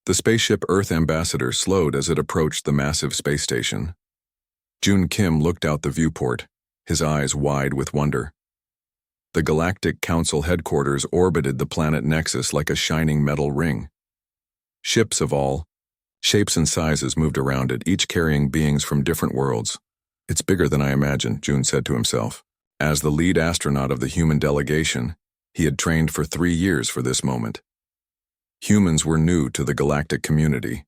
The spaceship Earth ambassador slowed as it approached the massive space station. Jun Kim looked out the viewport, his eyes wide with wonder. The Galactic Council headquarters orbited the planet Nexus like a shining metal ring. Ships of all shapes and sizes moved around it, each carrying beings from different worlds. It's bigger than I imagined, Jun said to himself. As the lead astronaut of the human delegation, he had trained for 3 years for this moment. Humans were new to the galactic community.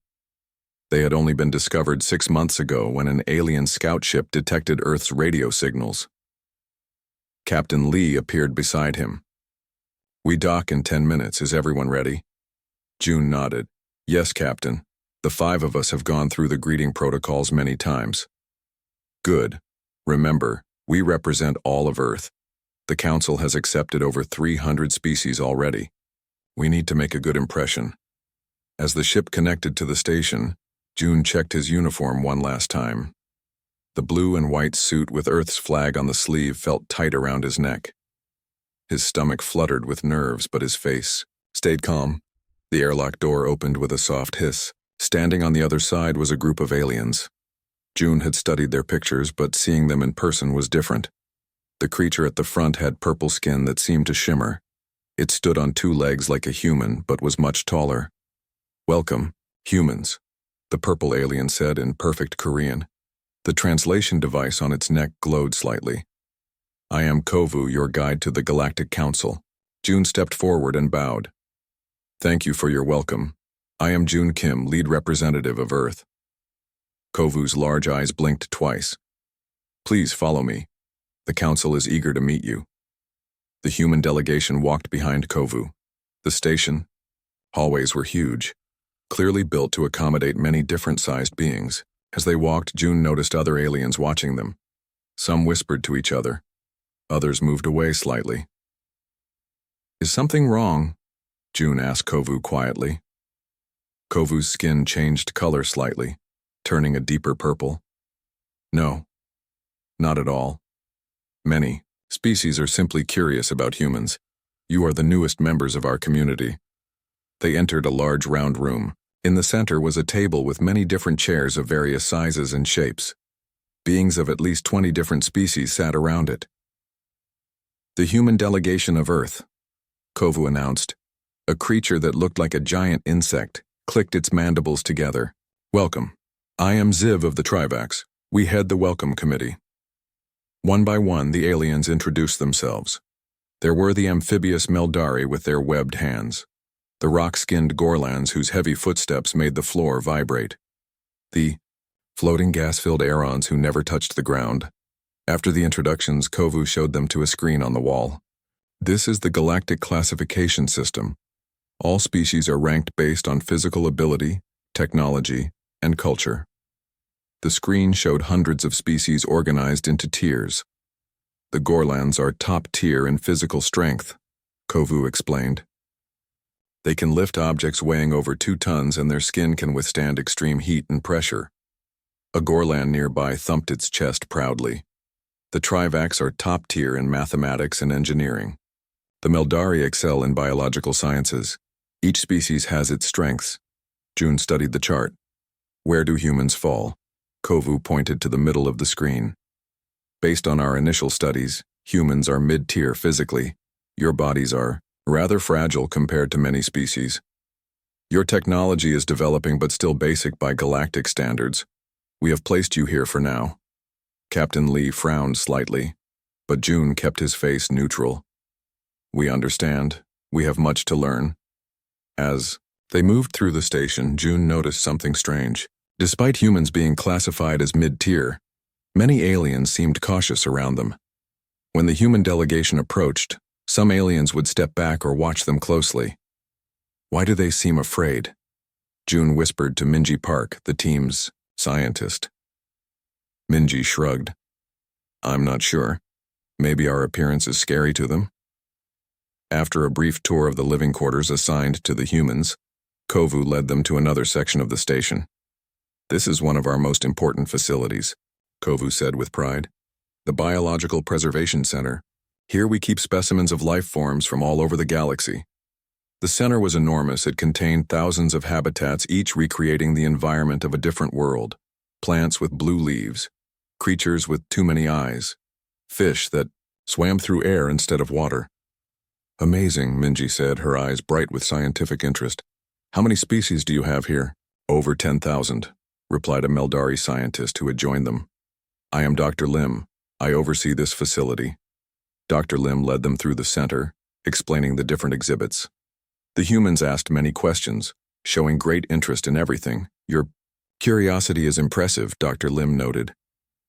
They had only been discovered 6 months ago when an alien scout ship detected Earth's radio signals. Captain Lee appeared beside him. "We dock in 10 minutes. Is everyone ready?" Jun nodded. "Yes, Captain. The 5 of us have gone through the greeting protocols many times." "Good. Remember, we represent all of Earth. The Council has accepted over 300 species already. We need to make a good impression." As the ship connected to the station, Jun checked his uniform one last time. The blue and white suit with Earth's flag on the sleeve felt tight around his neck. His stomach fluttered with nerves, but his face stayed calm. The airlock door opened with a soft hiss. Standing on the other side was a group of aliens. Jun had studied their pictures, but seeing them in person was different. The creature at the front had purple skin that seemed to shimmer. It stood on 2 legs like a human, but was much taller. "Welcome, humans," the purple alien said in perfect Korean. The translation device on its neck glowed slightly. "I am Kovu, your guide to the Galactic Council." Jun stepped forward and bowed. "Thank you for your welcome. I am Jun Kim, lead representative of Earth." Kovu's large eyes blinked twice. "Please follow me. The Council is eager to meet you." The human delegation walked behind Kovu. The station hallways were huge, clearly built to accommodate many different-sized beings. As they walked, Jun noticed other aliens watching them. Some whispered to each other. Others moved away slightly. "Is something wrong?" Jun asked Kovu quietly. Kovu's skin changed color slightly, turning a deeper purple. "No, not at all. Many species are simply curious about humans. You are the newest members of our community." They entered a large round room. In the center was a table with many different chairs of various sizes and shapes. Beings of at least 20 different species sat around it. "The human delegation of Earth," Kovu announced. A creature that looked like a giant insect clicked its mandibles together. "Welcome. I am Ziv of the Trivax. We head the welcome committee." One by one, the aliens introduced themselves. There were the amphibious Meldari with their webbed hands, the rock-skinned Gorlans whose heavy footsteps made the floor vibrate, the floating gas-filled Aerons who never touched the ground. After the introductions, Kovu showed them to a screen on the wall. "This is the galactic classification system. All species are ranked based on physical ability, technology, and culture." The screen showed hundreds of species organized into tiers. "The Gorlans are top tier in physical strength," Kovu explained. "They can lift objects weighing over 2 tons and their skin can withstand extreme heat and pressure." A Gorlan nearby thumped its chest proudly. "The Trivax are top tier in mathematics and engineering. The Meldari excel in biological sciences. Each species has its strengths." Jun studied the chart. "Where do humans fall?" Kovu pointed to the middle of the screen. "Based on our initial studies, humans are mid-tier physically. Your bodies are rather fragile compared to many species. Your technology is developing but still basic by galactic standards. We have placed you here for now." Captain Lee frowned slightly, but Jun kept his face neutral. "We understand. We have much to learn." As they moved through the station, Jun noticed something strange. Despite humans being classified as mid-tier, many aliens seemed cautious around them. When the human delegation approached, some aliens would step back or watch them closely. "Why do they seem afraid?" Jun whispered to Minji Park, the team's scientist. Minji shrugged. "I'm not sure. Maybe our appearance is scary to them." After a brief tour of the living quarters assigned to the humans, Kovu led them to another section of the station. "This is one of our most important facilities," Kovu said with pride. "The Biological Preservation Center. Here we keep specimens of life forms from all over the galaxy." The center was enormous. It contained thousands of habitats, each recreating the environment of a different world. Plants with blue leaves, creatures with too many eyes, fish that swam through air instead of water. Amazing, Minji said, her eyes bright with scientific interest. How many species do you have here? Over 10,000, replied a Meldari scientist who had joined them. I am Dr. Lim. I oversee this facility. Dr. Lim led them through the center, explaining the different exhibits. The humans asked many questions, showing great interest in everything. Your curiosity is impressive, Dr. Lim noted.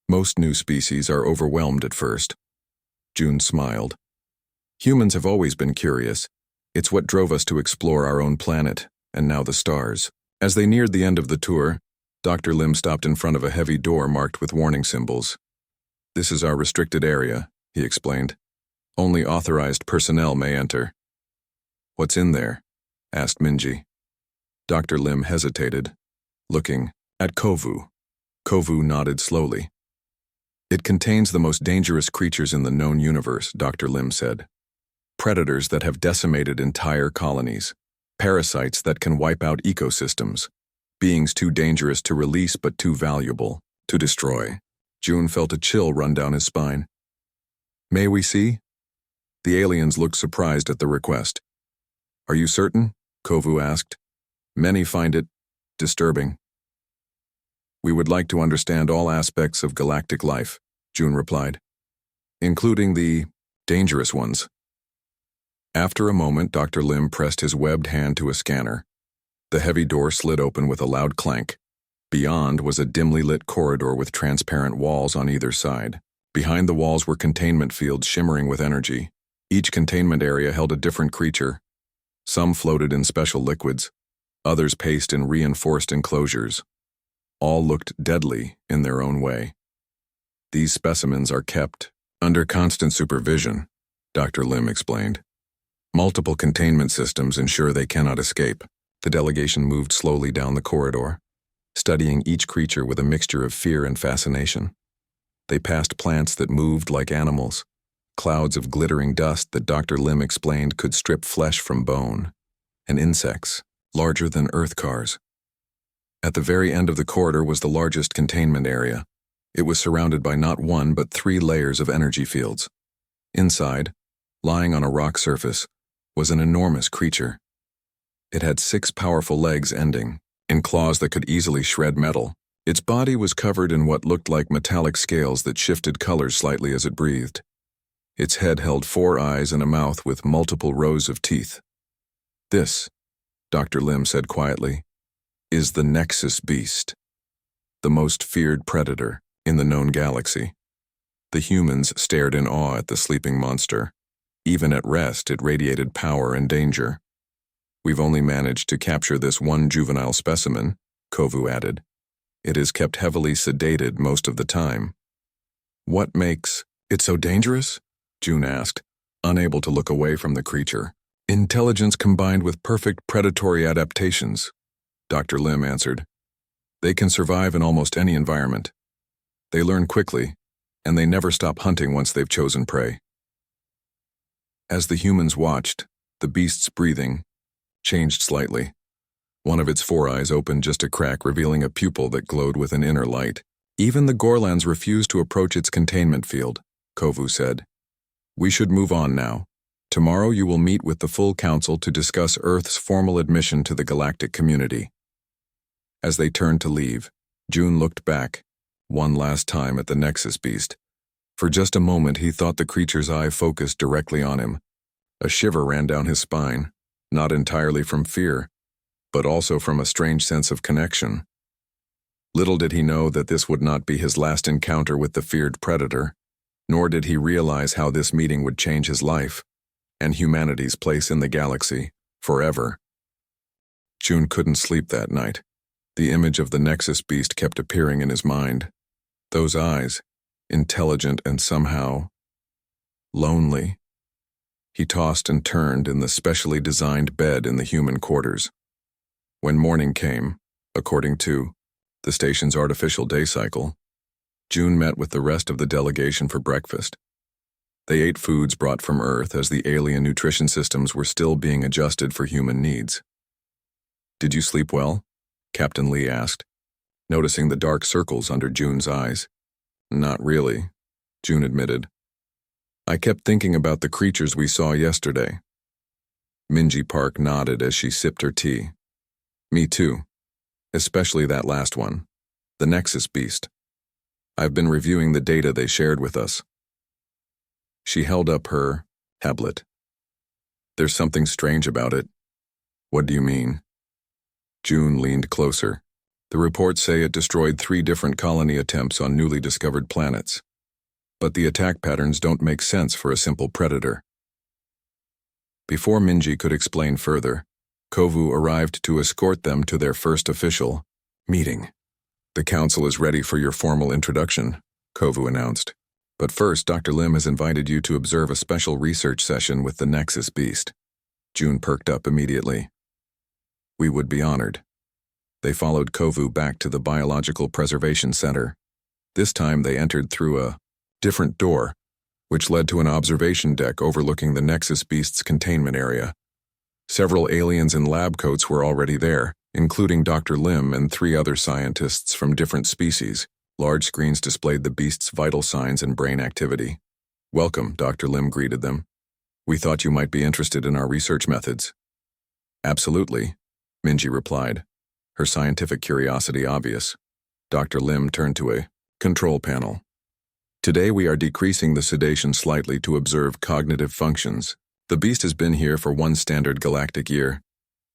Most new species are overwhelmed at first. June smiled. Humans have always been curious. It's what drove us to explore our own planet, and now the stars. As they neared the end of the tour, Dr. Lim stopped in front of a heavy door marked with warning symbols. This is our restricted area, he explained. Only authorized personnel may enter. What's in there? Asked Minji. Dr. Lim hesitated, looking at Kovu. Kovu nodded slowly. It contains the most dangerous creatures in the known universe, Dr. Lim said. Predators that have decimated entire colonies. Parasites that can wipe out ecosystems. Beings too dangerous to release but too valuable to destroy. June felt a chill run down his spine. May we see? The aliens looked surprised at the request. Are you certain? Kovu asked. Many find it disturbing. We would like to understand all aspects of galactic life, June replied, including the dangerous ones. After a moment, Dr. Lim pressed his webbed hand to a scanner. The heavy door slid open with a loud clank. Beyond was a dimly lit corridor with transparent walls on either side. Behind the walls were containment fields shimmering with energy. Each containment area held a different creature. Some floated in special liquids, others paced in reinforced enclosures. All looked deadly in their own way. These specimens are kept under constant supervision, Dr. Lim explained. Multiple containment systems ensure they cannot escape. The delegation moved slowly down the corridor, studying each creature with a mixture of fear and fascination. They passed plants that moved like animals, clouds of glittering dust that Dr. Lim explained could strip flesh from bone, and insects larger than Earth cars. At the very end of the corridor was the largest containment area. It was surrounded by not one but 3 layers of energy fields. Inside, lying on a rock surface, was an enormous creature. It had 6 powerful legs ending in claws that could easily shred metal. Its body was covered in what looked like metallic scales that shifted colors slightly as it breathed. Its head held 4 eyes and a mouth with multiple rows of teeth. This, Dr. Lim said quietly, is the Nexus Beast, the most feared predator in the known galaxy. The humans stared in awe at the sleeping monster. Even at rest, it radiated power and danger. We've only managed to capture this one juvenile specimen, Kovu added. It is kept heavily sedated most of the time. What makes it so dangerous? June asked, unable to look away from the creature. Intelligence combined with perfect predatory adaptations, Dr. Lim answered. They can survive in almost any environment. They learn quickly, and they never stop hunting once they've chosen prey. As the humans watched, the beast's breathing changed slightly. One of its 4 eyes opened just a crack, revealing a pupil that glowed with an inner light. Even the Gorlans refused to approach its containment field, Kovu said. We should move on now. Tomorrow you will meet with the full council to discuss Earth's formal admission to the galactic community. As they turned to leave, June looked back, one last time at the Nexus Beast. For just a moment he thought the creature's eye focused directly on him. A shiver ran down his spine, not entirely from fear, but also from a strange sense of connection. Little did he know that this would not be his last encounter with the feared predator, nor did he realize how this meeting would change his life and humanity's place in the galaxy forever. June couldn't sleep that night. The image of the Nexus Beast kept appearing in his mind. Those eyes, intelligent and somehow lonely. He tossed and turned in the specially designed bed in the human quarters. When morning came, according to the station's artificial day cycle, June met with the rest of the delegation for breakfast. They ate foods brought from Earth as the alien nutrition systems were still being adjusted for human needs. "Did you sleep well?" Captain Lee asked, noticing the dark circles under June's eyes. "Not really," June admitted. "I kept thinking about the creatures we saw yesterday." Minji Park nodded as she sipped her tea. "Me too. Especially that last one, the Nexus beast. I've been reviewing the data they shared with us." She held up her tablet. "There's something strange about it." "What do you mean?" June leaned closer. "The reports say it destroyed 3 different colony attempts on newly discovered planets. But the attack patterns don't make sense for a simple predator." Before Minji could explain further, Kovu arrived to escort them to their first official meeting. "The council is ready for your formal introduction," Kovu announced. "But first, Dr. Lim has invited you to observe a special research session with the Nexus beast." June perked up immediately. "We would be honored." They followed Kovu back to the Biological Preservation Center. This time they entered through a different door, which led to an observation deck overlooking the Nexus beast's containment area. Several aliens in lab coats were already there, including Dr. Lim and 3 other scientists from different species. Large screens displayed the beast's vital signs and brain activity. "Welcome," Dr. Lim greeted them. "We thought you might be interested in our research methods." "Absolutely," Minji replied, her scientific curiosity obvious. Dr. Lim turned to a control panel. "Today we are decreasing the sedation slightly to observe cognitive functions. The beast has been here for 1 standard galactic year,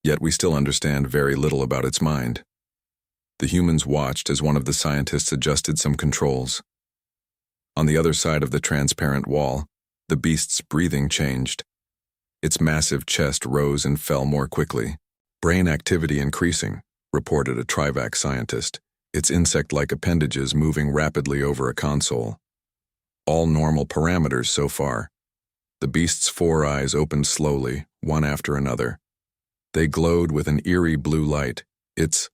yet we still understand very little about its mind." The humans watched as one of the scientists adjusted some controls. On the other side of the transparent wall, the beast's breathing changed. Its massive chest rose and fell more quickly. "Brain activity increasing," reported a Trivac scientist, its insect-like appendages moving rapidly over a console. "All normal parameters so far." The beast's 4 eyes opened slowly, one after another. They glowed with an eerie blue light. Its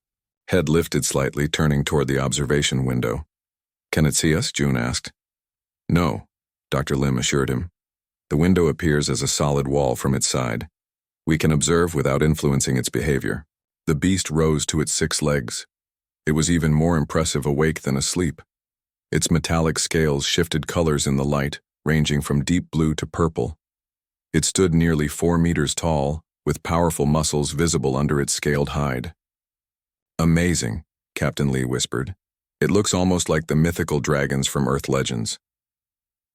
head lifted slightly, turning toward the observation window. "Can it see us?" June asked. "No," Dr. Lim assured him. "The window appears as a solid wall from its side. We can observe without influencing its behavior." The beast rose to its 6 legs. It was even more impressive awake than asleep. Its metallic scales shifted colors in the light, ranging from deep blue to purple. It stood nearly 4 meters tall, with powerful muscles visible under its scaled hide. "Amazing," Captain Lee whispered. "It looks almost like the mythical dragons from Earth legends."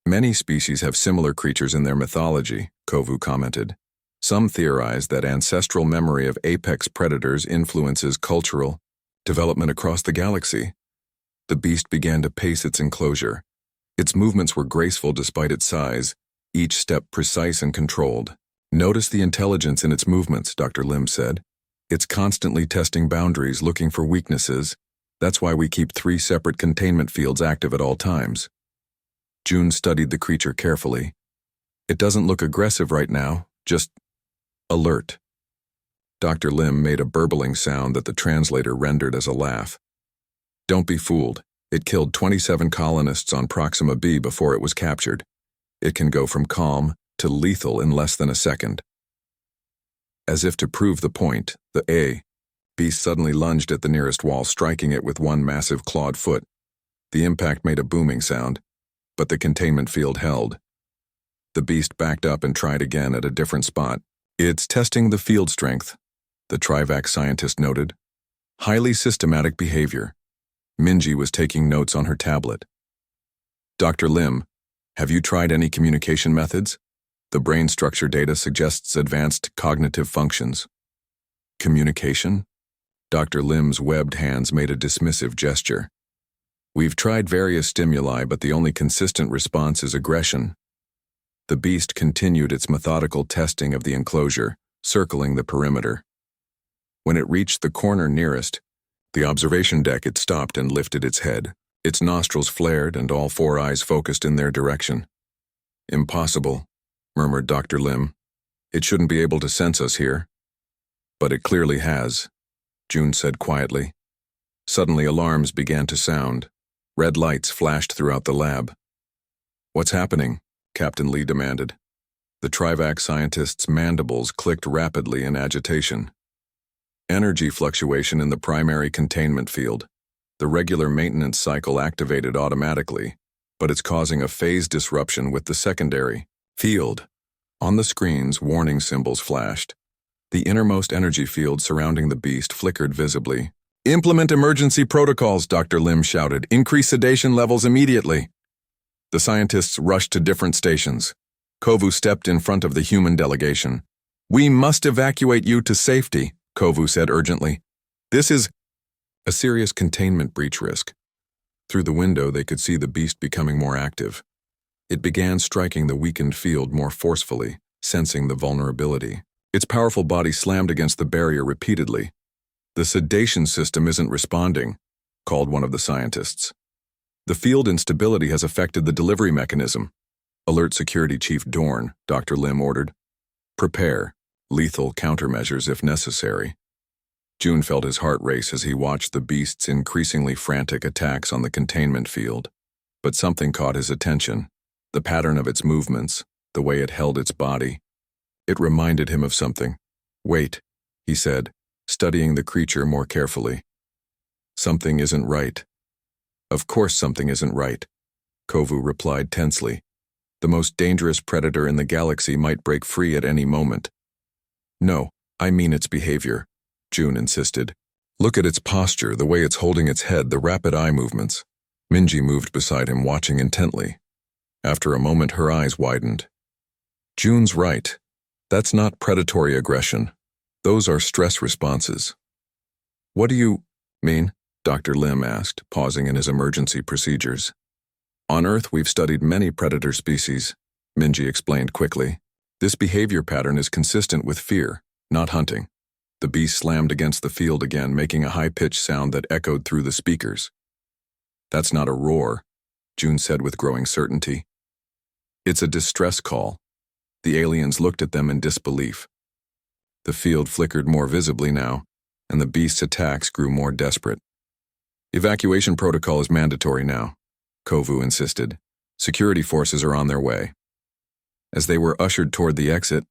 "Many species have similar creatures in their mythology," Kovu commented. "Some theorize that ancestral memory of apex predators influences cultural development across the galaxy." The beast began to pace its enclosure. Its movements were graceful despite its size, each step precise and controlled. "Notice the intelligence in its movements," Dr. Lim said. "It's constantly testing boundaries, looking for weaknesses. That's why we keep 3 separate containment fields active at all times." June studied the creature carefully. "It doesn't look aggressive right now, just alert." Dr. Lim made a burbling sound that the translator rendered as a laugh. "Don't be fooled. It killed 27 colonists on Proxima B before it was captured. It can go from calm to lethal in less than a second." As if to prove the point, the beast suddenly lunged at the nearest wall, striking it with one massive clawed foot. The impact made a booming sound, but the containment field held. The beast backed up and tried again at a different spot. "It's testing the field strength," the Trivac scientist noted. "Highly systematic behavior." Minji was taking notes on her tablet. "Dr. Lim, have you tried any communication methods? The brain structure data suggests advanced cognitive functions." "Communication?" Dr. Lim's webbed hands made a dismissive gesture. "We've tried various stimuli, but the only consistent response is aggression." The beast continued its methodical testing of the enclosure, circling the perimeter. When it reached the corner nearest the observation deck, it stopped and lifted its head. Its nostrils flared and all 4 eyes focused in their direction. "Impossible," murmured Dr. Lim. "It shouldn't be able to sense us here." "But it clearly has," June said quietly. Suddenly alarms began to sound. Red lights flashed throughout the lab. "What's happening?" Captain Lee demanded. The Trivac scientist's mandibles clicked rapidly in agitation. Energy fluctuation in the primary containment field. The regular maintenance cycle activated automatically, but it's causing a phase disruption with the secondary field. On the screens, warning symbols flashed. The innermost energy field surrounding the beast flickered visibly. "Implement emergency protocols," Dr. Lim shouted. "Increase sedation levels immediately." The scientists rushed to different stations. Kovu stepped in front of the human delegation. "We must evacuate you to safety," Kovu said urgently. "This is a serious containment breach risk." Through the window, they could see the beast becoming more active. It began striking the weakened field more forcefully, sensing the vulnerability. Its powerful body slammed against the barrier repeatedly. "The sedation system isn't responding," called one of the scientists. "The field instability has affected the delivery mechanism." "Alert Security Chief Dorn," Dr. Lim ordered. "Prepare lethal countermeasures if necessary." June felt his heart race as he watched the beast's increasingly frantic attacks on the containment field. But something caught his attention: the pattern of its movements, the way it held its body. It reminded him of something. "Wait," he said, studying the creature more carefully. "Something isn't right." "Of course something isn't right," Kovu replied tensely. "The most dangerous predator in the galaxy might break free at any moment." "No, I mean its behavior," June insisted. "Look at its posture, the way it's holding its head, the rapid eye movements." Minji moved beside him, watching intently. After a moment, her eyes widened. "June's right. That's not predatory aggression. Those are stress responses." "What do you mean?" Dr. Lim asked, pausing in his emergency procedures. "On Earth, we've studied many predator species," Minji explained quickly. "This behavior pattern is consistent with fear, not hunting." The beast slammed against the field again, making a high-pitched sound that echoed through the speakers. "That's not a roar," June said with growing certainty. "It's a distress call." The aliens looked at them in disbelief. The field flickered more visibly now, and the beast's attacks grew more desperate. "Evacuation protocol is mandatory now," Kovu insisted. "Security forces are on their way." As they were ushered toward the exit,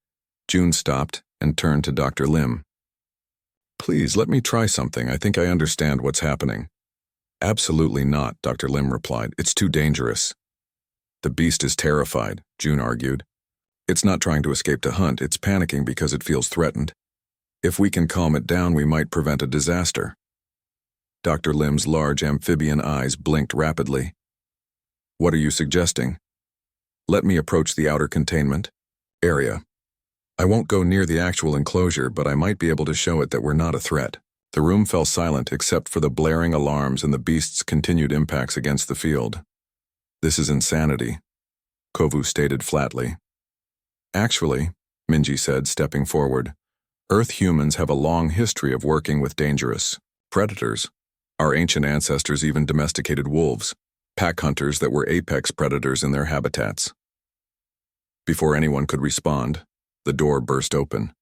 June stopped and turned to Dr. Lim. "Please, let me try something. I think I understand what's happening." "Absolutely not," Dr. Lim replied. "It's too dangerous." "The beast is terrified," June argued. "It's not trying to escape to hunt, it's panicking because it feels threatened. If we can calm it down, we might prevent a disaster." Dr. Lim's large amphibian eyes blinked rapidly. "What are you suggesting?" "Let me approach the outer containment area. I won't go near the actual enclosure, but I might be able to show it that we're not a threat." The room fell silent except for the blaring alarms and the beast's continued impacts against the field. "This is insanity," Kovu stated flatly. "Actually," Minji said, stepping forward, "Earth humans have a long history of working with dangerous predators. Our ancient ancestors even domesticated wolves, pack hunters that were apex predators in their habitats." Before anyone could respond, the door burst open.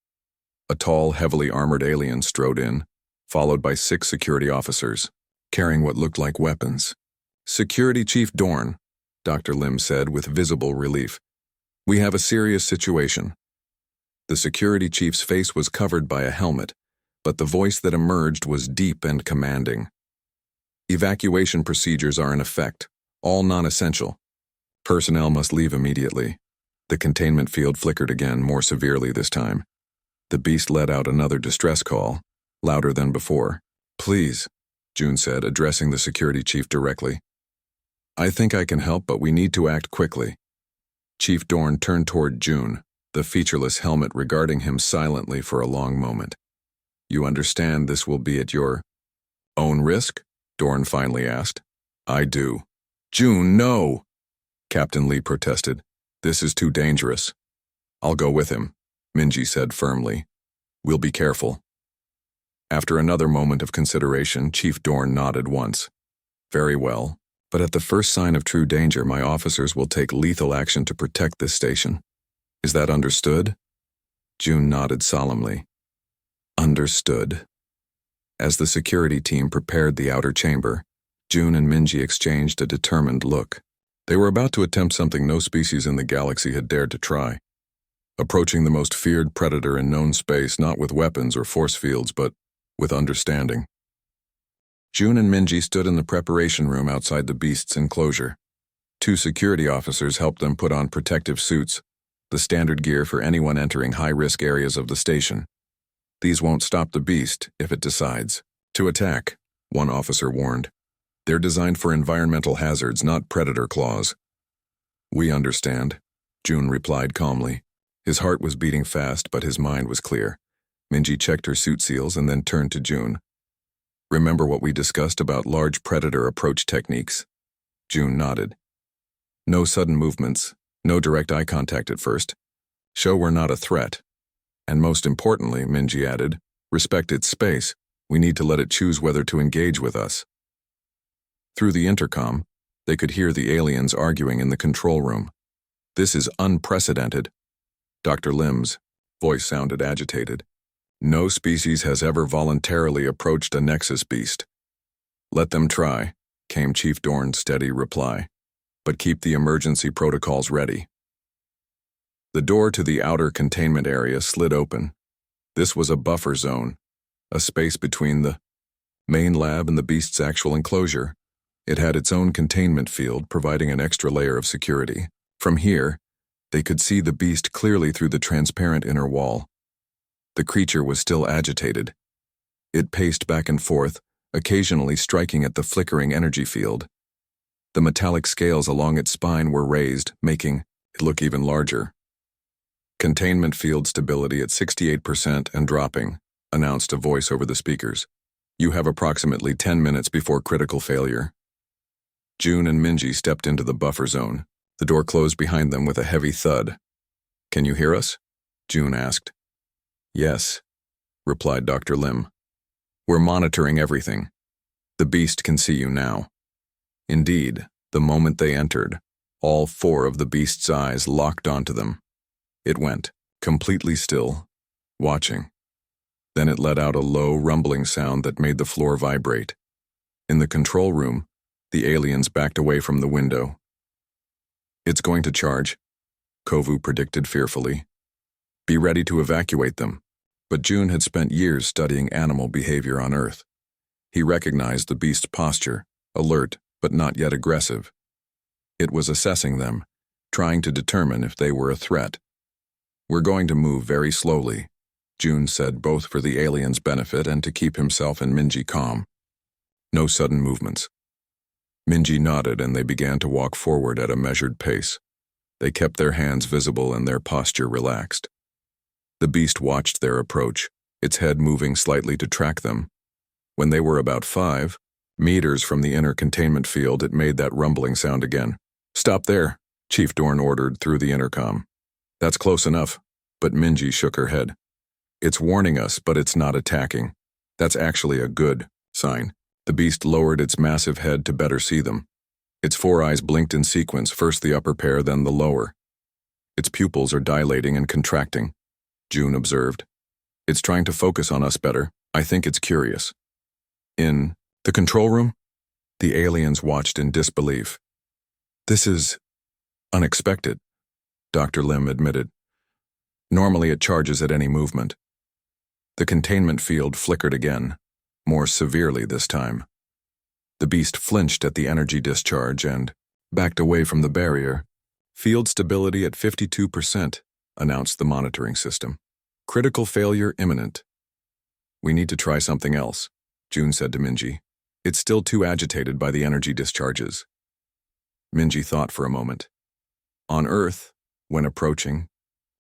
A tall, heavily armored alien strode in, followed by 6 security officers, carrying what looked like weapons. "Security Chief Dorn," Dr. Lim said with visible relief. "We have a serious situation." The security chief's face was covered by a helmet, but the voice that emerged was deep and commanding. "Evacuation procedures are in effect, all non-essential. Personnel must leave immediately." The containment field flickered again, more severely this time. The beast let out another distress call, louder than before. "Please," June said, addressing the security chief directly. "I think I can help, but we need to act quickly." Chief Dorn turned toward June, the featureless helmet regarding him silently for a long moment. "You understand this will be at your own risk?" Dorn finally asked. "I do." "June, no!" Captain Lee protested. "This is too dangerous." "I'll go with him," Minji said firmly. "We'll be careful." After another moment of consideration, Chief Dorn nodded once. "Very well. But at the first sign of true danger, my officers will take lethal action to protect this station. Is that understood?" June nodded solemnly. "Understood." As the security team prepared the outer chamber, June and Minji exchanged a determined look. They were about to attempt something no species in the galaxy had dared to try. Approaching the most feared predator in known space, not with weapons or force fields, but with understanding. June and Minji stood in the preparation room outside the beast's enclosure. 2 security officers helped them put on protective suits, the standard gear for anyone entering high-risk areas of the station. These won't stop the beast if it decides to attack, one officer warned. They're designed for environmental hazards, not predator claws. We understand, June replied calmly. His heart was beating fast, but his mind was clear. Minji checked her suit seals and then turned to June. Remember what we discussed about large predator approach techniques? June nodded. No sudden movements, no direct eye contact at first. Show we're not a threat. And most importantly, Minji added, respect its space. We need to let it choose whether to engage with us. Through the intercom, they could hear the aliens arguing in the control room. This is unprecedented. Dr. Lim's voice sounded agitated. No species has ever voluntarily approached a Nexus beast. Let them try, came Chief Dorn's steady reply. But keep the emergency protocols ready. The door to the outer containment area slid open. This was a buffer zone, a space between the main lab and the beast's actual enclosure. It had its own containment field, providing an extra layer of security. From here, they could see the beast clearly through the transparent inner wall. The creature was still agitated. It paced back and forth, occasionally striking at the flickering energy field. The metallic scales along its spine were raised, making it look even larger. Containment field stability at 68% and dropping, announced a voice over the speakers. You have approximately 10 minutes before critical failure. June and Minji stepped into the buffer zone. The door closed behind them with a heavy thud. Can you hear us? June asked. Yes, replied Dr. Lim. We're monitoring everything. The beast can see you now. Indeed, the moment they entered, all 4 of the beast's eyes locked onto them. It went, completely still, watching. Then it let out a low, rumbling sound that made the floor vibrate. In the control room, the aliens backed away from the window. It's going to charge, Kovu predicted fearfully. Be ready to evacuate them. But June had spent years studying animal behavior on Earth. He recognized the beast's posture, alert but not yet aggressive. It was assessing them, trying to determine if they were a threat. We're going to move very slowly, June said, both for the aliens' benefit and to keep himself and Minji calm. No sudden movements. Minji nodded and they began to walk forward at a measured pace. They kept their hands visible and their posture relaxed. The beast watched their approach, its head moving slightly to track them. When they were about 5 meters from the inner containment field, it made that rumbling sound again. Stop there, Chief Dorn ordered through the intercom. That's close enough, but Minji shook her head. It's warning us, but it's not attacking. That's actually a good sign. The beast lowered its massive head to better see them. Its 4 eyes blinked in sequence, first the upper pair, then the lower. Its pupils are dilating and contracting, June observed. It's trying to focus on us better. I think it's curious. In the control room, the aliens watched in disbelief. This is unexpected, Dr. Lim admitted. Normally it charges at any movement. The containment field flickered again, more severely this time. The beast flinched at the energy discharge and backed away from the barrier. Field stability at 52%, announced the monitoring system. Critical failure imminent. We need to try something else, June said to Minji. It's still too agitated by the energy discharges. Minji thought for a moment. On Earth, when approaching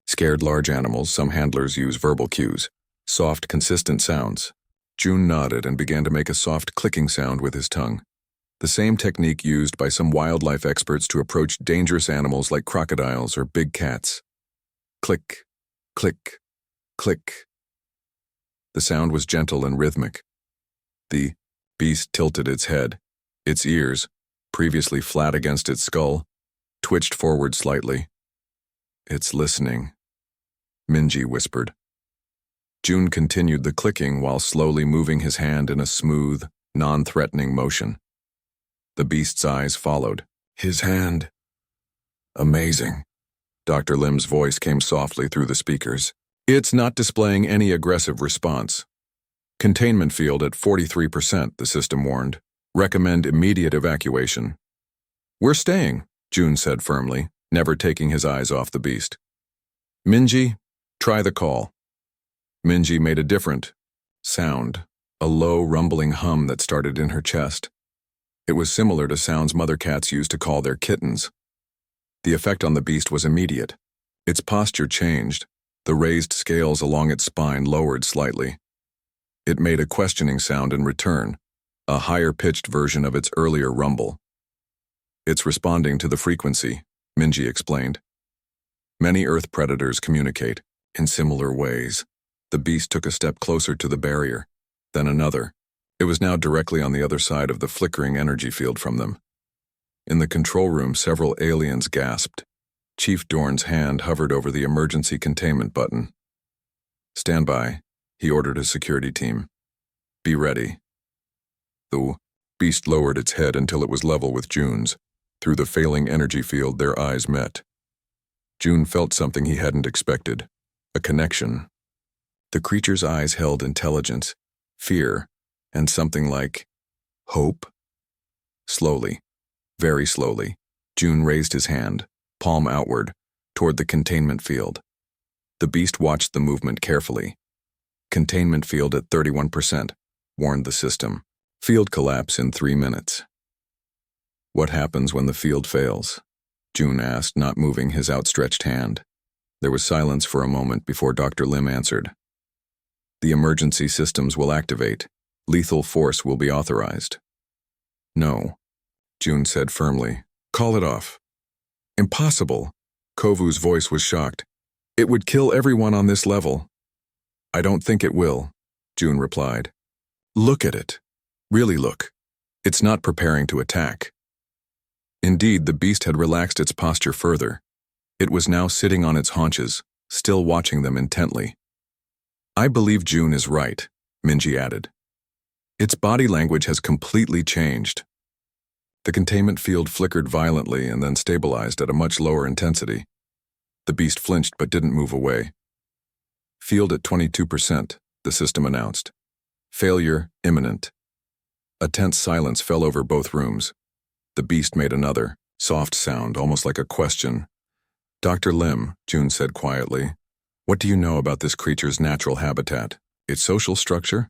scared large animals, some handlers use verbal cues, soft, consistent sounds. June nodded and began to make a soft clicking sound with his tongue. The same technique used by some wildlife experts to approach dangerous animals like crocodiles or big cats. Click, click, click. The sound was gentle and rhythmic. The beast tilted its head. Its ears, previously flat against its skull, twitched forward slightly. It's listening, Minji whispered. June continued the clicking while slowly moving his hand in a smooth, non-threatening motion. The beast's eyes followed. His hand Amazing. Dr. Lim's voice came softly through the speakers. It's not displaying any aggressive response. Containment field at 43%, the system warned. Recommend immediate evacuation. We're staying, June said firmly, never taking his eyes off the beast. Minji, try the call. Minji made a different sound, a low, rumbling hum that started in her chest. It was similar to sounds mother cats used to call their kittens. The effect on the beast was immediate. Its posture changed. The raised scales along its spine lowered slightly. It made a questioning sound in return, a higher-pitched version of its earlier rumble. It's responding to the frequency, Minji explained. Many Earth predators communicate in similar ways. The beast took a step closer to the barrier, then another. It was now directly on the other side of the flickering energy field from them. In the control room, several aliens gasped. Chief Dorn's hand hovered over the emergency containment button. Stand by, he ordered his security team. Be ready. The beast lowered its head until it was level with June's. Through the failing energy field, their eyes met. June felt something he hadn't expected, a connection. The creature's eyes held intelligence, fear, and something like hope. Slowly, very slowly, June raised his hand, palm outward, toward the containment field. The beast watched the movement carefully. Containment field at 31%, warned the system. Field collapse in 3 minutes. What happens when the field fails? June asked, not moving his outstretched hand. There was silence for a moment before Dr. Lim answered. The emergency systems will activate. Lethal force will be authorized. No, June said firmly. Call it off. Impossible. Kovu's voice was shocked. It would kill everyone on this level. I don't think it will, June replied. Look at it. Really look. It's not preparing to attack. Indeed, the beast had relaxed its posture further. It was now sitting on its haunches, still watching them intently. I believe June is right, Minji added. Its body language has completely changed. The containment field flickered violently and then stabilized at a much lower intensity. The beast flinched but didn't move away. Field at 22%, the system announced. Failure imminent. A tense silence fell over both rooms. The beast made another, soft sound, almost like a question. Dr. Lim, June said quietly, what do you know about this creature's natural habitat? Its social structure?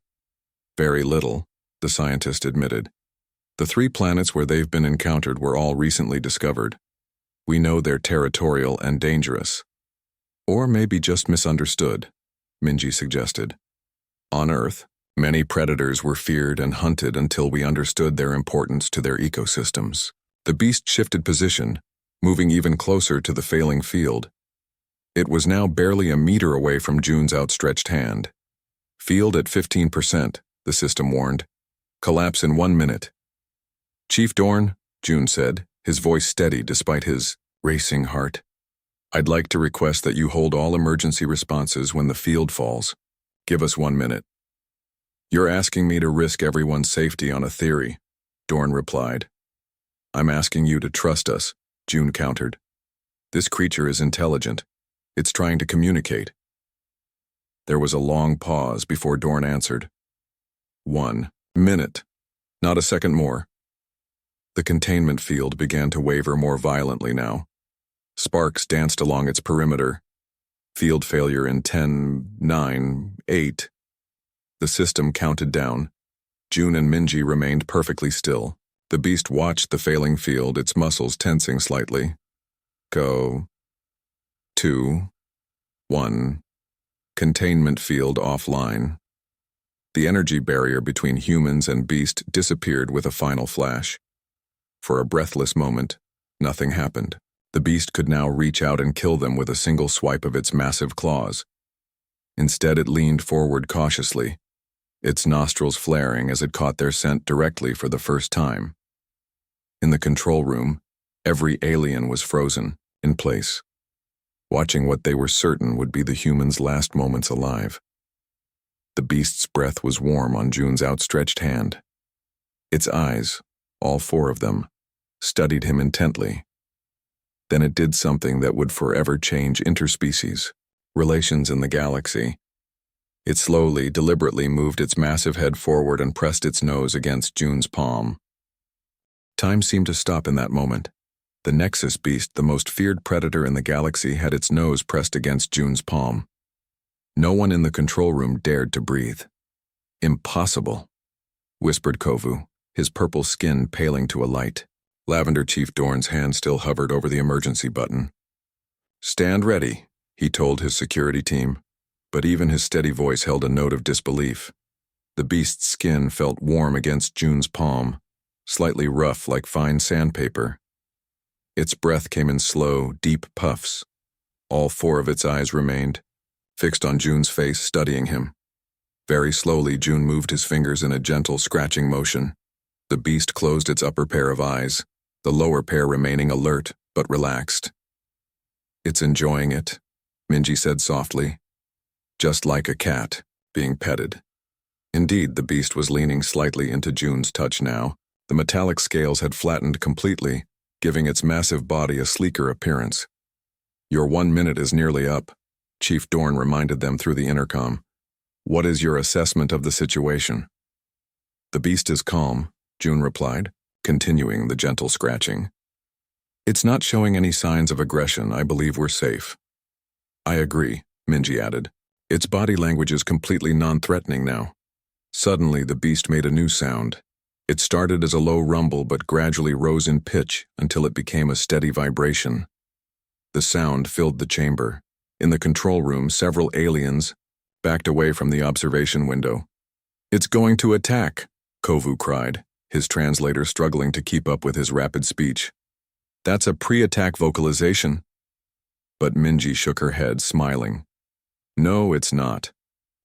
Very little, the scientist admitted. The 3 planets where they've been encountered were all recently discovered. We know they're territorial and dangerous. Or maybe just misunderstood, Minji suggested. On Earth, many predators were feared and hunted until we understood their importance to their ecosystems. The beast shifted position, moving even closer to the failing field. It was now barely a meter away from June's outstretched hand. Field at 15%, the system warned. Collapse in 1 minute. Chief Dorn, June said, his voice steady despite his racing heart. I'd like to request that you hold all emergency responses when the field falls. Give us 1 minute. You're asking me to risk everyone's safety on a theory, Dorn replied. I'm asking you to trust us, June countered. This creature is intelligent. It's trying to communicate. There was a long pause before Dorn answered. 1 minute. Not a second more. The containment field began to waver more violently now. Sparks danced along its perimeter. Field failure in 10, 9, 8. The system counted down. June and Minji remained perfectly still. The beast watched the failing field, its muscles tensing slightly. Go. 2. 1. Containment field offline. The energy barrier between humans and beast disappeared with a final flash. For a breathless moment, nothing happened. The beast could now reach out and kill them with a single swipe of its massive claws. Instead, it leaned forward cautiously, its nostrils flaring as it caught their scent directly for the first time. In the control room, every alien was frozen, in place, watching what they were certain would be the humans' last moments alive. The beast's breath was warm on June's outstretched hand. Its eyes, all 4 of them, studied him intently. Then it did something that would forever change interspecies relations in the galaxy. It slowly, deliberately moved its massive head forward and pressed its nose against June's palm. Time seemed to stop in that moment. The Nexus beast, the most feared predator in the galaxy, had its nose pressed against June's palm. No one in the control room dared to breathe. "Impossible," whispered Kovu, his purple skin paling to a light. Lavender Chief Dorn's hand still hovered over the emergency button. "Stand ready," he told his security team, but even his steady voice held a note of disbelief. The beast's skin felt warm against June's palm, slightly rough like fine sandpaper. Its breath came in slow, deep puffs. All four of its eyes remained, fixed on June's face, studying him. Very slowly, June moved his fingers in a gentle scratching motion. The beast closed its upper pair of eyes, the lower pair remaining alert but relaxed. "It's enjoying it," Minji said softly. "Just like a cat, being petted." Indeed, the beast was leaning slightly into June's touch now. The metallic scales had flattened completely, giving its massive body a sleeker appearance. "Your 1 minute is nearly up," Chief Dorn reminded them through the intercom. "What is your assessment of the situation?" "The beast is calm," June replied, continuing the gentle scratching. "It's not showing any signs of aggression. I believe we're safe." "I agree," Minji added. "Its body language is completely non-threatening now." Suddenly, the beast made a new sound. It started as a low rumble but gradually rose in pitch until it became a steady vibration. The sound filled the chamber. In the control room, several aliens backed away from the observation window. "It's going to attack," Kovu cried, his translator struggling to keep up with his rapid speech. "That's a pre-attack vocalization." But Minji shook her head, smiling. "No, it's not.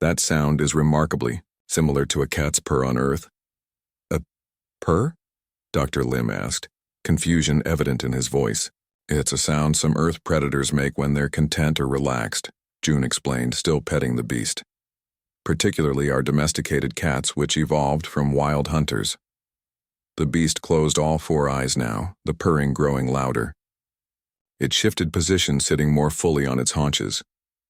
That sound is remarkably similar to a cat's purr on Earth." "A purr?" Dr. Lim asked, confusion evident in his voice. "It's a sound some Earth predators make when they're content or relaxed," June explained, still petting the beast. "Particularly our domesticated cats, which evolved from wild hunters." The beast closed all four eyes now, the purring growing louder. It shifted position, sitting more fully on its haunches.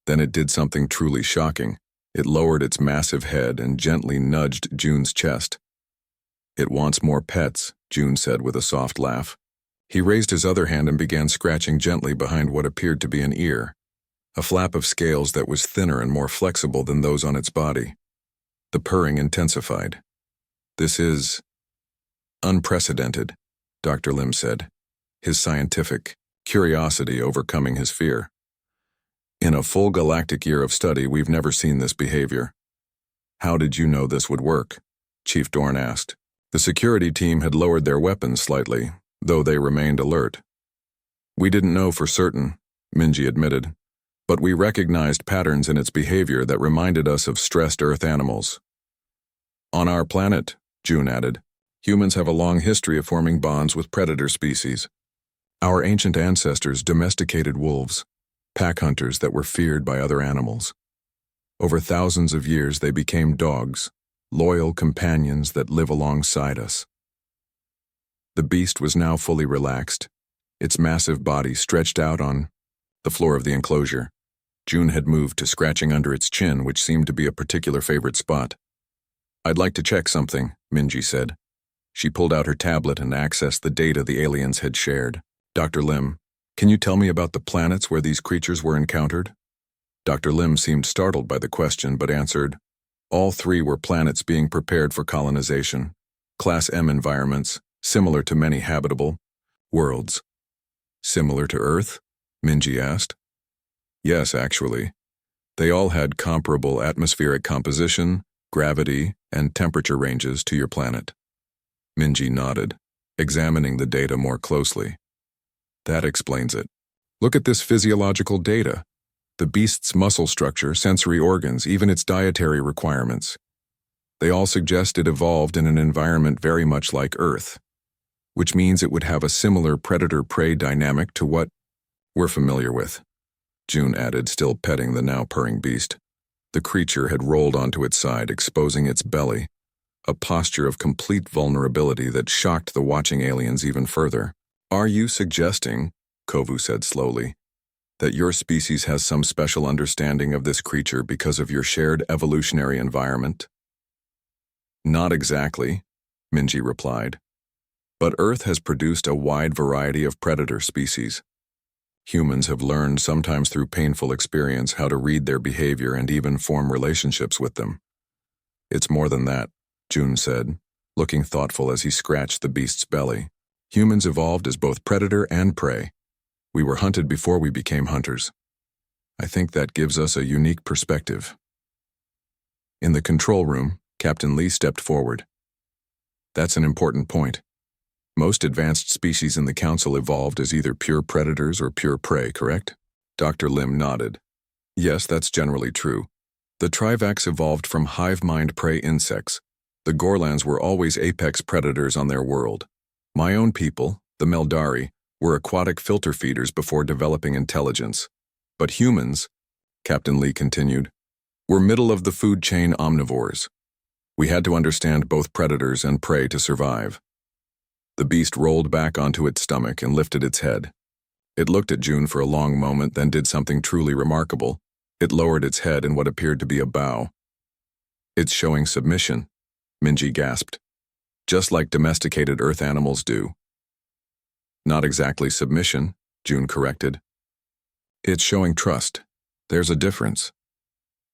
Then it did something truly shocking. It lowered its massive head and gently nudged June's chest. "It wants more pets," June said with a soft laugh. He raised his other hand and began scratching gently behind what appeared to be an ear, a flap of scales that was thinner and more flexible than those on its body. The purring intensified. "This is unprecedented," Dr. Lim said, his scientific curiosity overcoming his fear. "In a full galactic year of study, we've never seen this behavior." "How did you know this would work?" Chief Dorn asked. The security team had lowered their weapons slightly, though they remained alert. "We didn't know for certain," Minji admitted, "but we recognized patterns in its behavior that reminded us of stressed Earth animals." "On our planet," June added, "humans have a long history of forming bonds with predator species. Our ancient ancestors domesticated wolves, pack hunters that were feared by other animals. Over thousands of years, they became dogs, loyal companions that live alongside us." The beast was now fully relaxed, its massive body stretched out on the floor of the enclosure. June had moved to scratching under its chin, which seemed to be a particular favorite spot. "I'd like to check something," Minji said. She pulled out her tablet and accessed the data the aliens had shared. "Dr. Lim, can you tell me about the planets where these creatures were encountered?" Dr. Lim seemed startled by the question but answered, "All three were planets being prepared for colonization, Class M environments, similar to many habitable worlds." "Similar to Earth?" Minji asked. "Yes, actually. They all had comparable atmospheric composition, gravity, and temperature ranges to your planet." Minji nodded, examining the data more closely. "That explains it. Look at this physiological data. The beast's muscle structure, sensory organs, even its dietary requirements. They all suggest it evolved in an environment very much like Earth, which means it would have a similar predator-prey dynamic to what we're familiar with," June added, still petting the now purring beast. The creature had rolled onto its side, exposing its belly, a posture of complete vulnerability that shocked the watching aliens even further. "Are you suggesting Kovu said slowly, that your species has some special understanding of this creature because of your shared evolutionary environment? Not exactly, Minji replied. But Earth has produced a wide variety of predator species. Humans have learned, sometimes through painful experience, how to read their behavior and even form relationships with them. It's more than that, June said, looking thoughtful as he scratched the beast's belly. Humans evolved as both predator and prey. We were hunted before we became hunters. I think that gives us a unique perspective. In the control room, Captain Lee stepped forward. That's an important point. Most advanced species in the Council evolved as either pure predators or pure prey, correct? Dr. Lim nodded. Yes, that's generally true. The Trivax evolved from hive-mind prey insects. The Gorlans were always apex predators on their world. My own people, the Meldari, were aquatic filter feeders before developing intelligence. But humans, Captain Lee continued, were middle-of-the-food chain omnivores. We had to understand both predators and prey to survive. The beast rolled back onto its stomach and lifted its head. It looked at June for a long moment, then did something truly remarkable. It lowered its head in what appeared to be a bow. It's showing submission, Minji gasped. Just like domesticated earth animals do. Not exactly submission, June corrected. It's showing trust. There's a difference.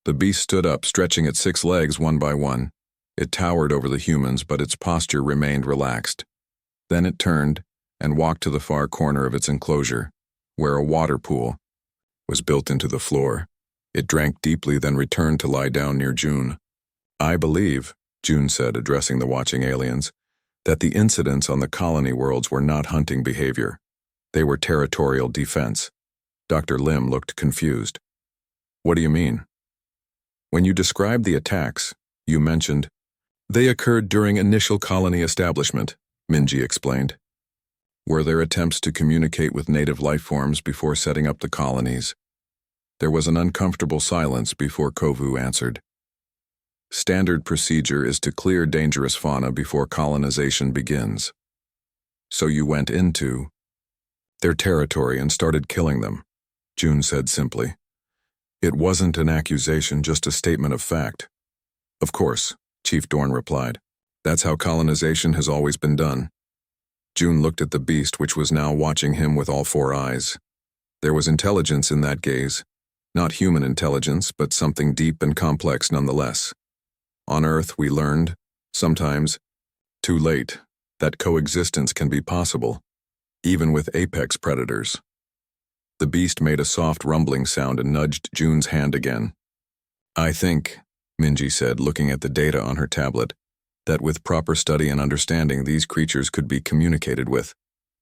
The beast stood up, stretching its 6 legs one by one. It towered over the humans, but its posture remained relaxed. Then it turned and walked to the far corner of its enclosure, where a water pool was built into the floor. It drank deeply, then returned to lie down near June. I believe, June said, addressing the watching aliens, that the incidents on the colony worlds were not hunting behavior. They were territorial defense. Dr. Lim looked confused. What do you mean? When you described the attacks, you mentioned, they occurred during initial colony establishment, Minji explained. Were there attempts to communicate with native life forms before setting up the colonies? There was an uncomfortable silence before Kovu answered. Standard procedure is to clear dangerous fauna before colonization begins. So you went into their territory and started killing them, June said simply. It wasn't an accusation, just a statement of fact. Of course, Chief Dorn replied. That's how colonization has always been done. June looked at the beast, which was now watching him with all 4 eyes. There was intelligence in that gaze. Not human intelligence, but something deep and complex nonetheless. On Earth, we learned, sometimes, too late, that coexistence can be possible, even with apex predators. The beast made a soft rumbling sound and nudged June's hand again. I think, Minji said, looking at the data on her tablet, that with proper study and understanding these creatures could be communicated with,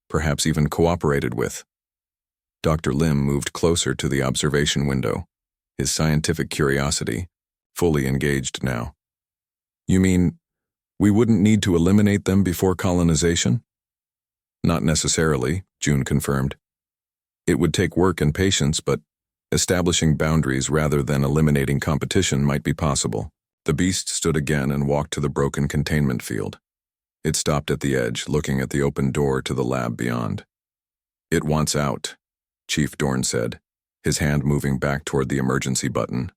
perhaps even cooperated with. Dr. Lim moved closer to the observation window, his scientific curiosity fully engaged now. You mean, we wouldn't need to eliminate them before colonization? Not necessarily, June confirmed. It would take work and patience, but establishing boundaries rather than eliminating competition might be possible. The beast stood again and walked to the broken containment field. It stopped at the edge, looking at the open door to the lab beyond. It wants out, Chief Dorn said, his hand moving back toward the emergency button.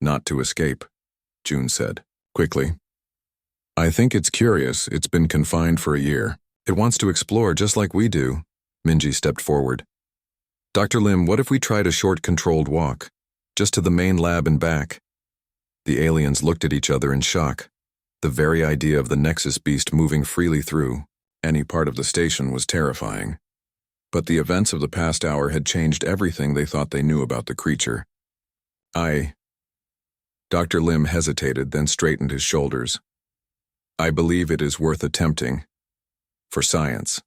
Not to escape, June said, quickly. I think it's curious. It's been confined for a year. It wants to explore just like we do. Minji stepped forward. Dr. Lim, what if we tried a short controlled walk, just to the main lab and back? The aliens looked at each other in shock. The very idea of the Nexus beast moving freely through any part of the station was terrifying. But the events of the past hour had changed everything they thought they knew about the creature. Dr. Lim hesitated, then straightened his shoulders. I believe it is worth attempting. For science.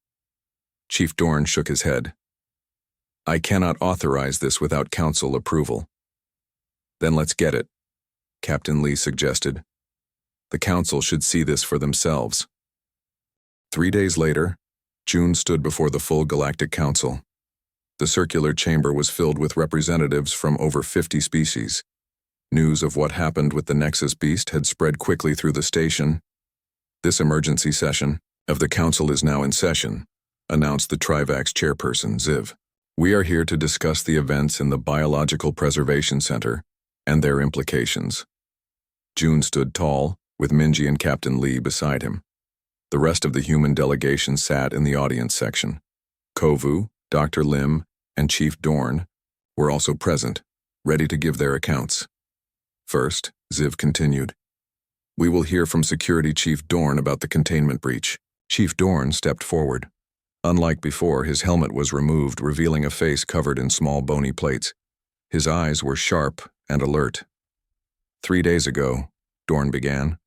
Chief Dorn shook his head. I cannot authorize this without council approval. Then let's get it, Captain Lee suggested. The council should see this for themselves. 3 days later, June stood before the full Galactic Council. The circular chamber was filled with representatives from over 50 species. News of what happened with the Nexus beast had spread quickly through the station. This emergency session of the council is now in session, announced the Trivax chairperson, Ziv. "We are here to discuss the events in the Biological Preservation Center and their implications." June stood tall, with Minji and Captain Lee beside him. The rest of the human delegation sat in the audience section. Kovu, Dr. Lim, and Chief Dorn were also present, ready to give their accounts. First, Ziv continued, "We will hear from Security Chief Dorn about the containment breach." Chief Dorn stepped forward. Unlike before, his helmet was removed, revealing a face covered in small bony plates. His eyes were sharp and alert. 3 days ago, Dorn began,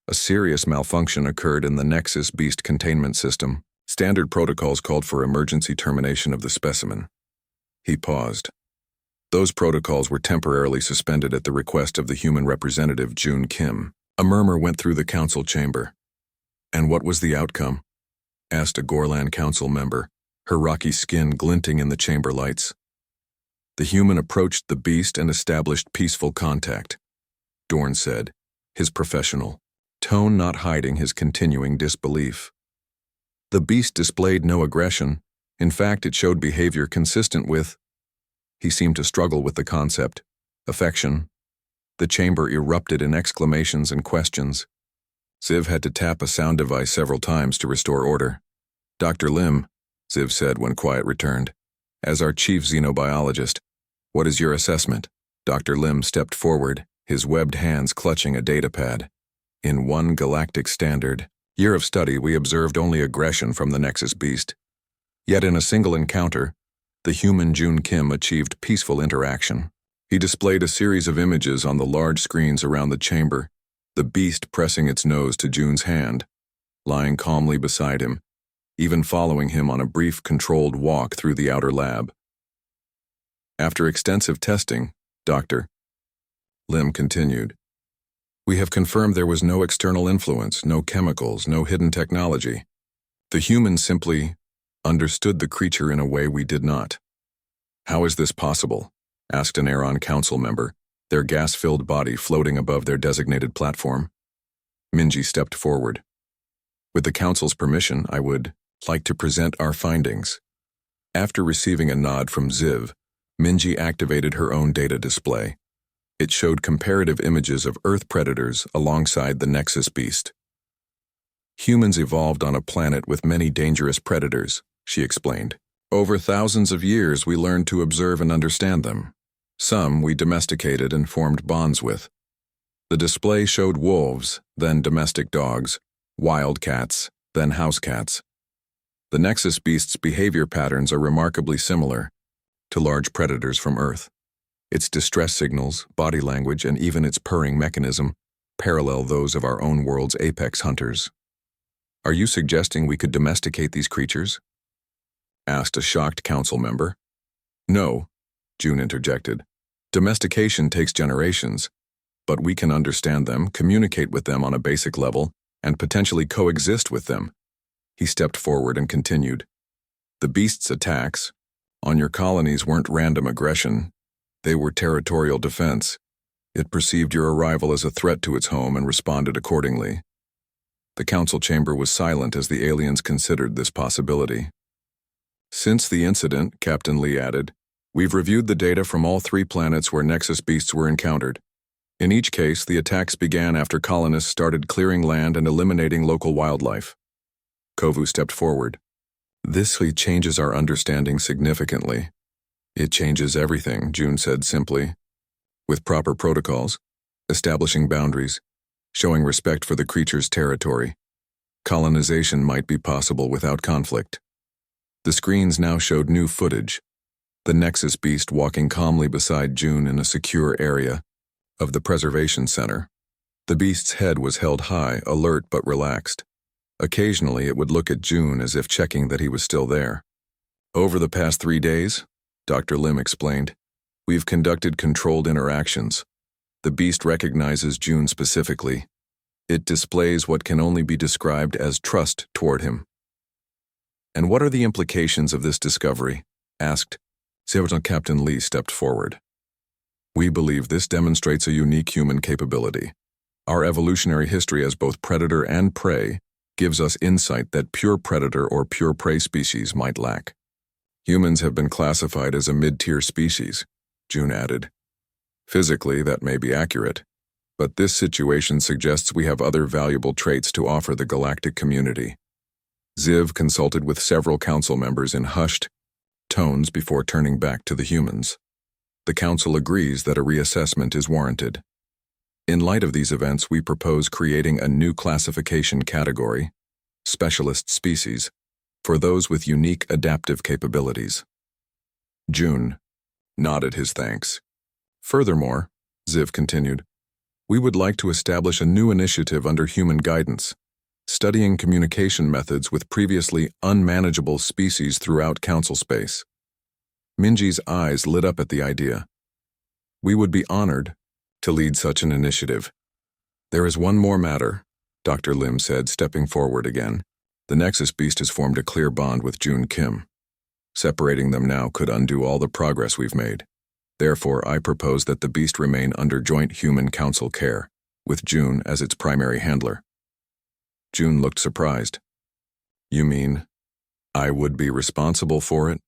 a serious malfunction occurred in the Nexus Beast containment system. Standard protocols called for emergency termination of the specimen. He paused. Those protocols were temporarily suspended at the request of the human representative, June Kim. A murmur went through the council chamber. "And what was the outcome?" asked a Gorlan council member, her rocky skin glinting in the chamber lights. "The human approached the beast and established peaceful contact," Dorn said, his professional tone not hiding his continuing disbelief. "The beast displayed no aggression. In fact, it showed behavior consistent with—" He seemed to struggle with the concept. "Affection." The chamber erupted in exclamations and questions. Ziv had to tap a sound device several times to restore order. "Dr. Lim," Ziv said when quiet returned, "as our chief xenobiologist, what is your assessment?" Dr. Lim stepped forward, his webbed hands clutching a datapad. "In one galactic standard year of study, we observed only aggression from the Nexus Beast. Yet in a single encounter, the human June Kim achieved peaceful interaction." He displayed a series of images on the large screens around the chamber, the beast pressing its nose to June's hand, lying calmly beside him, even following him on a brief controlled walk through the outer lab. "After extensive testing, Dr. Lim continued, we have confirmed there was no external influence, no chemicals, no hidden technology. The humans simply understood the creature in a way we did not." "How is this possible?" asked an Aeron council member, their gas-filled body floating above their designated platform. Minji stepped forward. "With the council's permission, I would like to present our findings." After receiving a nod from Ziv, Minji activated her own data display. It showed comparative images of Earth predators alongside the Nexus Beast. "Humans evolved on a planet with many dangerous predators," she explained. "Over thousands of years, we learned to observe and understand them. Some we domesticated and formed bonds with. The display showed wolves, then domestic dogs, wild cats, then house cats. The Nexus Beast's behavior patterns are remarkably similar to large predators from Earth. Its distress signals, body language, and even its purring mechanism parallel those of our own world's apex hunters." "Are you suggesting we could domesticate these creatures?" asked a shocked council member. "No," June interjected. "Domestication takes generations, but we can understand them, communicate with them on a basic level, and potentially coexist with them." He stepped forward and continued, "The beast's attacks on your colonies weren't random aggression. They were territorial defense. It perceived your arrival as a threat to its home and responded accordingly." The council chamber was silent as the aliens considered this possibility. "Since the incident," Captain Lee added, "we've reviewed the data from all 3 planets where Nexus Beasts were encountered. In each case, the attacks began after colonists started clearing land and eliminating local wildlife." Kovu stepped forward. "This changes our understanding significantly." "It changes everything," June said simply. "With proper protocols, establishing boundaries, showing respect for the creature's territory, colonization might be possible without conflict." The screens now showed new footage. The Nexus Beast walking calmly beside June in a secure area of the Preservation Center. The beast's head was held high, alert but relaxed. Occasionally it would look at June as if checking that he was still there. "Over the past 3 days," Dr. Lim explained, "we've conducted controlled interactions. The beast recognizes June specifically. It displays what can only be described as trust toward him." "And what are the implications of this discovery?" asked. Sergeant Captain Lee stepped forward. "We believe this demonstrates a unique human capability. Our evolutionary history as both predator and prey gives us insight that pure predator or pure prey species might lack. Humans have been classified as a mid-tier species, June added. Physically, that may be accurate, but this situation suggests we have other valuable traits to offer the galactic community. Ziv consulted with several council members in hushed tones before turning back to the humans. The council agrees that a reassessment is warranted. In light of these events, we propose creating a new classification category, specialist species, for those with unique adaptive capabilities. June nodded his thanks. Furthermore, Ziv continued, we would like to establish a new initiative under human guidance, studying communication methods with previously unmanageable species throughout council space. Minji's eyes lit up at the idea. We would be honored to lead such an initiative. There is one more matter, Dr. Lim said, stepping forward again. The Nexus Beast has formed a clear bond with June Kim. Separating them now could undo all the progress we've made. Therefore, I propose that the beast remain under joint human council care, with June as its primary handler. June looked surprised. You mean, I would be responsible for it?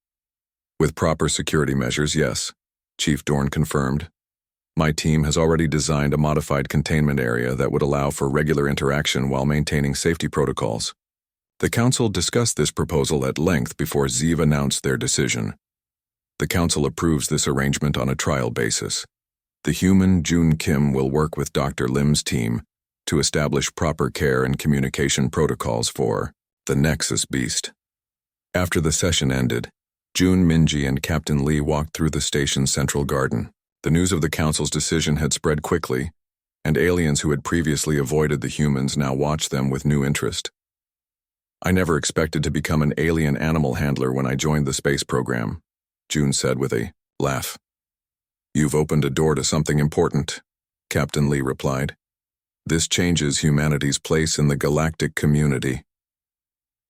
With proper security measures, yes, Chief Dorn confirmed. My team has already designed a modified containment area that would allow for regular interaction while maintaining safety protocols. The council discussed this proposal at length before Ziv announced their decision. The council approves this arrangement on a trial basis. The human June Kim will work with Dr. Lim's team to establish proper care and communication protocols for the Nexus Beast. After the session ended, June, Minji, and Captain Lee walked through the station's central garden. The news of the council's decision had spread quickly, and aliens who had previously avoided the humans now watched them with new interest. I never expected to become an alien animal handler when I joined the space program, June said with a laugh. You've opened a door to something important, Captain Lee replied. This changes humanity's place in the galactic community.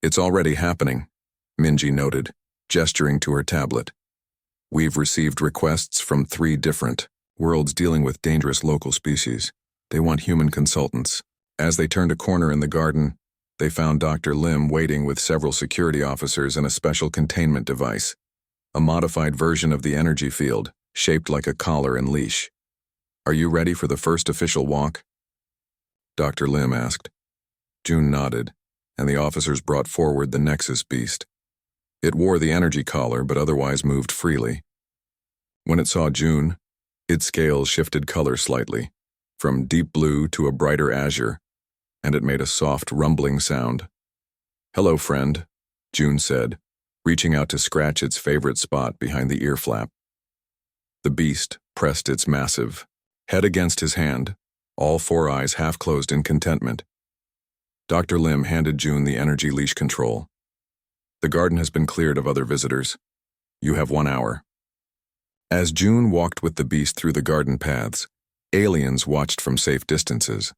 It's already happening, Minji noted, gesturing to her tablet. We've received requests from 3 different worlds dealing with dangerous local species. They want human consultants. As they turned a corner in the garden, they found Dr. Lim waiting with several security officers and a special containment device, a modified version of the energy field, shaped like a collar and leash. Are you ready for the first official walk? Dr. Lim asked. June nodded, and the officers brought forward the Nexus Beast. It wore the energy collar but otherwise moved freely. When it saw June, its scales shifted color slightly, from deep blue to a brighter azure, and it made a soft, rumbling sound. Hello, friend, June said, reaching out to scratch its favorite spot behind the ear flap. The beast pressed its massive head against his hand, all 4 eyes half closed in contentment. Dr. Lim handed June the energy leash control. The garden has been cleared of other visitors. You have 1 hour. As June walked with the beast through the garden paths, aliens watched from safe distances.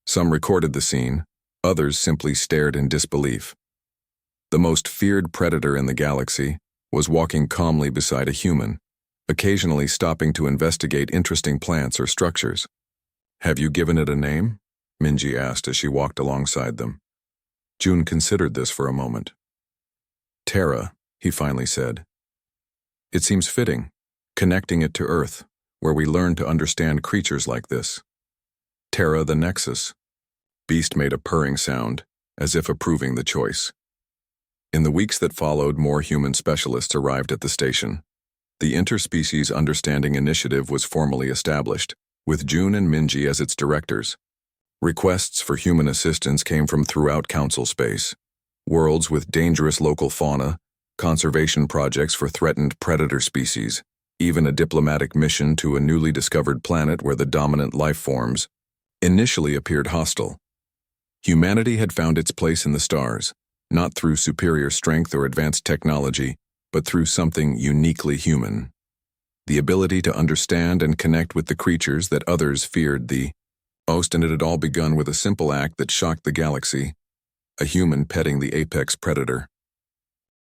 Some recorded the scene, others simply stared in disbelief. The most feared predator in the galaxy was walking calmly beside a human, occasionally stopping to investigate interesting plants or structures. Have you given it a name? Minji asked as she walked alongside them. June considered this for a moment. Terra, he finally said. It seems fitting, connecting it to Earth, where we learn to understand creatures like this. Terra the Nexus. Beast made a purring sound, as if approving the choice. In the weeks that followed, more human specialists arrived at the station. The Interspecies Understanding Initiative was formally established, with June and Minji as its directors. Requests for human assistance came from throughout council space. Worlds with dangerous local fauna, conservation projects for threatened predator species, even a diplomatic mission to a newly discovered planet where the dominant life forms initially appeared hostile. Humanity had found its place in the stars, not through superior strength or advanced technology, but through something uniquely human. The ability to understand and connect with the creatures that others feared the most, and it had all begun with a simple act that shocked the galaxy, a human petting the apex predator.